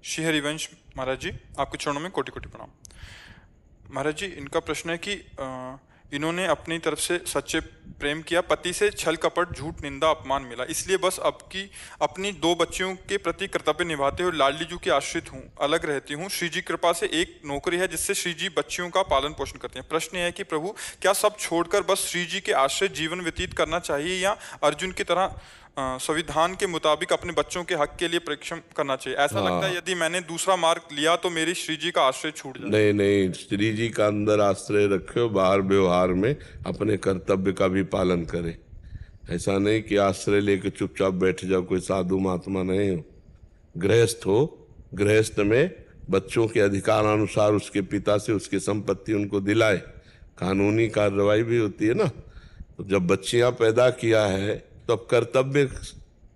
श्री हरिवंश महाराज जी, आपके चरणों में कोटि कोटि प्रणाम। महाराज जी, इनका प्रश्न है कि इन्होंने अपनी तरफ से सच्चे प्रेम किया, पति से छल कपट झूठ निंदा अपमान मिला, इसलिए बस अपनी दो बच्चियों के प्रति कर्तव्य निभाते हुए लाडली जू की आश्रित हूँ, अलग रहती हूँ। श्री जी कृपा से एक नौकरी है जिससे श्री जी बच्चियों का पालन पोषण करते हैं। प्रश्न यह है कि प्रभु, क्या सब छोड़कर बस श्री जी के आश्रित जीवन व्यतीत करना चाहिए या अर्जुन की तरह संविधान के मुताबिक अपने बच्चों के हक के लिए परिश्रम करना चाहिए? ऐसा लगता है यदि मैंने दूसरा मार्ग लिया तो मेरी श्री जी का आश्रय छूट जाए। नहीं नहीं, श्री जी का अंदर आश्रय रखे, बाहर व्यवहार में अपने कर्तव्य का भी पालन करे। ऐसा नहीं कि आश्रय लेके चुपचाप बैठ जाओ, कोई साधु महात्मा नहीं हो। गृहस्थ हो, गृहस्थ में बच्चों के अधिकारानुसार उसके पिता से उसकी संपत्ति उनको दिलाए, कानूनी कार्रवाई भी होती है ना। तो जब बच्चियां पैदा किया है तो अब कर्तव्य,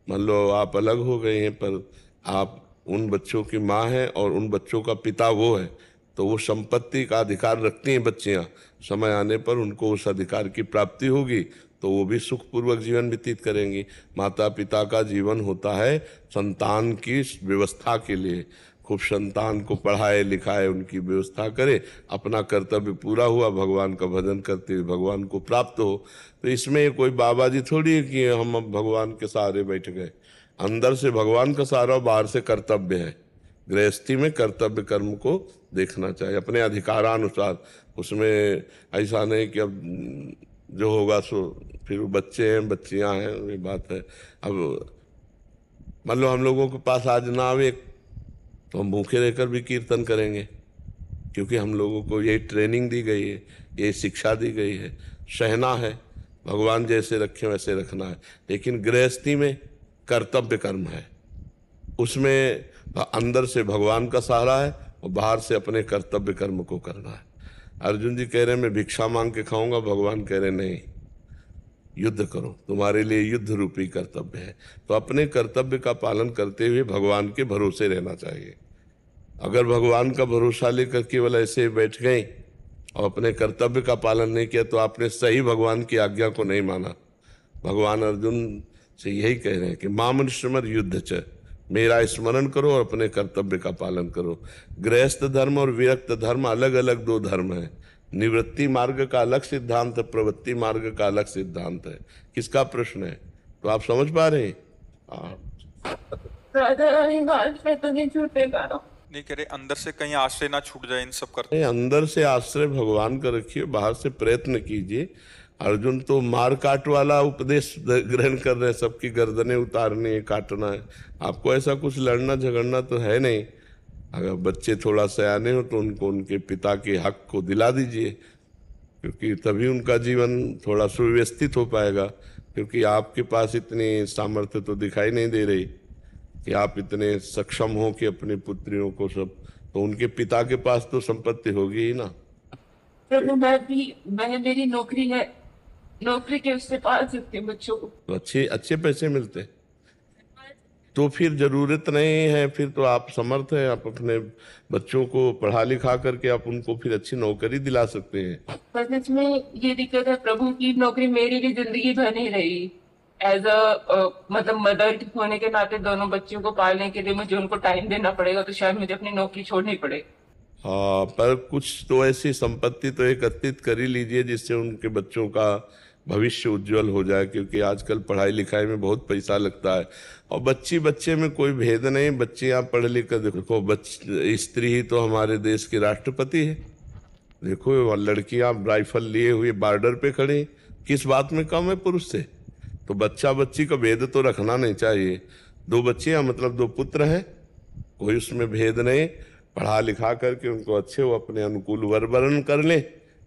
मान लो आप अलग हो गए हैं पर आप उन बच्चों की माँ है और उन बच्चों का पिता वो है, तो वो संपत्ति का अधिकार रखती हैं बच्चियां। समय आने पर उनको उस अधिकार की प्राप्ति होगी तो वो भी सुखपूर्वक जीवन व्यतीत करेंगी। माता पिता का जीवन होता है संतान की व्यवस्था के लिए, खूब संतान को पढ़ाए लिखाए, उनकी व्यवस्था करे, अपना कर्तव्य पूरा हुआ, भगवान का भजन करते हुए भगवान को प्राप्त हो। तो इसमें कोई बाबा जी थोड़ी है कि हम अब भगवान के सहारे बैठ गए। अंदर से भगवान का सहारा, बाहर से कर्तव्य है। गृहस्थी में कर्तव्य कर्म को देखना चाहिए अपने अधिकारानुसार। उसमें ऐसा नहीं कि अब जो होगा सो, फिर बच्चे हैं बच्चियां हैं, ये बात है। अब मान लो हम लोगों के पास आज ना आवे तो हम भूखे रहकर भी कीर्तन करेंगे, क्योंकि हम लोगों को यही ट्रेनिंग दी गई है, ये शिक्षा दी गई है। सहना है, भगवान जैसे रखे वैसे रखना है। लेकिन गृहस्थी में कर्तव्य कर्म है, उसमें अंदर से भगवान का सहारा है और बाहर से अपने कर्तव्य कर्म को करना है। अर्जुन जी कह रहे मैं भिक्षा मांग के खाऊंगा, भगवान कह रहे नहीं, युद्ध करो, तुम्हारे लिए युद्ध रूपी कर्तव्य है। तो अपने कर्तव्य का पालन करते हुए भगवान के भरोसे रहना चाहिए। अगर भगवान का भरोसा लेकर केवल ऐसे बैठ गए और अपने कर्तव्य का पालन नहीं किया तो आपने सही भगवान की आज्ञा को नहीं माना। भगवान अर्जुन से यही कह रहे हैं कि माम स्मर युद्ध च, मेरा स्मरण करो और अपने कर्तव्य का पालन करो। गृहस्थ धर्म और विरक्त धर्म अलग अलग दो धर्म है। निवृत्ति मार्ग का अलग सिद्धांत है, प्रवृत्ति मार्ग का अलग सिद्धांत है। किसका प्रश्न है तो आप समझ पा रहे हैं? नहीं कह रहे अंदर से कहीं आश्रय ना छूट जाए इन सब करते। अंदर से आश्रय भगवान का रखिए, बाहर से प्रयत्न कीजिए। अर्जुन तो मार काट वाला उपदेश ग्रहण कर रहे हैं, सबकी गर्दनें उतारनी है, काटना है। आपको ऐसा कुछ लड़ना झगड़ना तो है नहीं। अगर बच्चे थोड़ा सयाने हो तो उनको उनके पिता के हक को दिला दीजिए, क्योंकि तभी उनका जीवन थोड़ा सुव्यवस्थित हो पाएगा। क्योंकि आपके पास इतनी सामर्थ्य तो दिखाई नहीं दे रही कि आप इतने सक्षम हो कि अपनी पुत्रियों को सब, तो उनके पिता के पास तो संपत्ति होगी ही ना। प्रभु मेरी नौकरी है, नौकरी के उससे पाल सकती हूँ बच्चों को, तो अच्छे पैसे मिलते हैं, तो फिर जरूरत नहीं है। फिर तो आप समर्थ हैं, आप अपने बच्चों को पढ़ा लिखा करके आप उनको फिर अच्छी नौकरी दिला सकते हैं। बस इसमें ये दिक्कत है प्रभु की नौकरी मेरी भी जिंदगी भर नहीं रही। एज मतलब मदर होने के नाते दोनों बच्चों को पालने के लिए मुझे उनको टाइम देना पड़ेगा, तो शायद मुझे अपनी नौकरी छोड़नी पड़े। हाँ, पर कुछ तो ऐसी संपत्ति तो एकत्रित कर ही लीजिए जिससे उनके बच्चों का भविष्य उज्जवल हो जाए, क्योंकि आजकल पढ़ाई लिखाई में बहुत पैसा लगता है। और बच्चे में कोई भेद नहीं, बच्चियां पढ़ लिख कर देखो, स्त्री ही तो हमारे देश के राष्ट्रपति है। देखो लड़कियां राइफल लिए हुए बॉर्डर पे खड़ी, किस बात में कम है पुरुष से? तो बच्ची का भेद तो रखना नहीं चाहिए। दो बच्चियां मतलब दो पुत्र हैं, कोई उसमें भेद नहीं। पढ़ा लिखा करके उनको अच्छे वो अपने अनुकूल वर वर्ण कर लें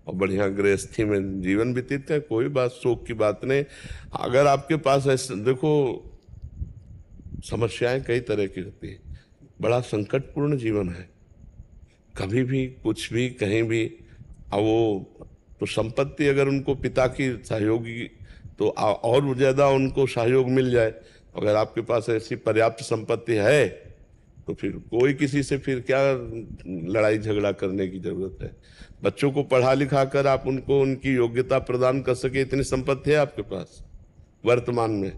और बढ़िया गृहस्थी में जीवन व्यतीत करें, कोई बात शोक की बात नहीं। अगर आपके पास ऐसे देखो, समस्याएं कई तरह की होती है, बड़ा संकटपूर्ण जीवन है, कभी भी कुछ भी कहीं भी। अब वो तो संपत्ति अगर उनको पिता की सहयोगी तो और ज्यादा उनको सहयोग मिल जाए। अगर आपके पास ऐसी पर्याप्त संपत्ति है तो फिर कोई किसी से फिर क्या लड़ाई झगड़ा करने की जरूरत है। बच्चों को पढ़ा लिखा कर आप उनको उनकी योग्यता प्रदान कर सके, इतनी संपत्ति है आपके पास वर्तमान में।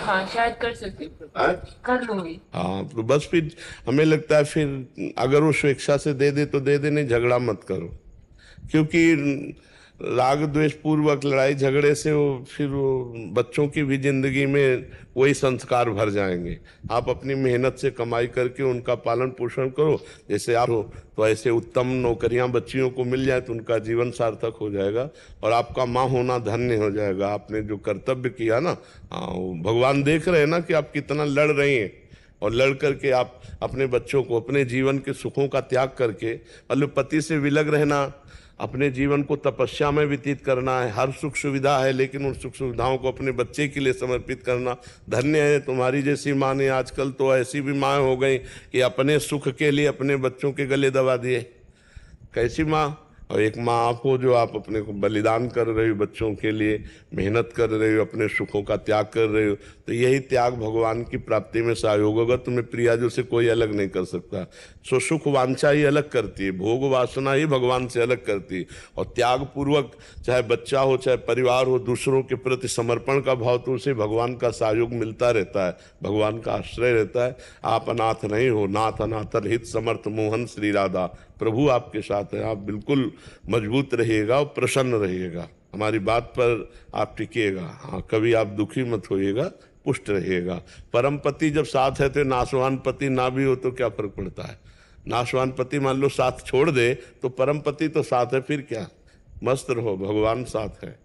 हाँ शायद कर सकती हूँ, हाँ? कर लूंगी। हाँ तो बस फिर हमें लगता है फिर अगर वो स्वेच्छा से दे दे तो दे दे, नहीं झगड़ा मत करो, क्योंकि राग द्वेष पूर्वक लड़ाई झगड़े से फिर वो बच्चों की भी जिंदगी में वही संस्कार भर जाएंगे। आप अपनी मेहनत से कमाई करके उनका पालन पोषण करो, जैसे आप हो तो ऐसे उत्तम नौकरियां बच्चियों को मिल जाए तो उनका जीवन सार्थक हो जाएगा और आपका माँ होना धन्य हो जाएगा। आपने जो कर्तव्य किया ना, हाँ भगवान देख रहे हैं ना कि आप कितना लड़ रही हैं, और लड़ करके आप अपने बच्चों को अपने जीवन के सुखों का त्याग करके, मतलब पति से विलग रहना, अपने जीवन को तपस्या में व्यतीत करना है, हर सुख सुविधा है लेकिन उन सुख सुविधाओं को अपने बच्चे के लिए समर्पित करना। धन्य है तुम्हारी जैसी माँ ने। आजकल तो ऐसी भी माँ हो गई कि अपने सुख के लिए अपने बच्चों के गले दबा दिए। कैसी माँ? और एक माँ आप हो जो आप अपने को बलिदान कर रहे हो बच्चों के लिए, मेहनत कर रहे हो, अपने सुखों का त्याग कर रहे हो, तो यही त्याग भगवान की प्राप्ति में सहयोग होगा। तुम्हें प्रियाजों से कोई अलग नहीं कर सकता। सो सुख वांछा ही अलग करती है, भोग वासना ही भगवान से अलग करती है। और त्याग पूर्वक चाहे बच्चा हो चाहे परिवार हो, दूसरों के प्रति समर्पण का भाव, तो उसे भगवान का सहयोग मिलता रहता है, भगवान का आश्रय रहता है। आप अनाथ नहीं हो, नाथ अनाथर हित समर्थ मोहन श्री राधा, प्रभु आपके साथ है। आप बिल्कुल मजबूत रहिएगा और प्रसन्न रहिएगा, हमारी बात पर आप टिकिएगा। हाँ कभी आप दुखी मत होइएगा, पुष्ट रहिएगा। परम पति जब साथ है तो नाशवान पति ना भी हो तो क्या फर्क पड़ता है। नाशवान पति मान लो साथ छोड़ दे तो परम पति तो साथ है, फिर क्या, मस्त रहो, भगवान साथ है।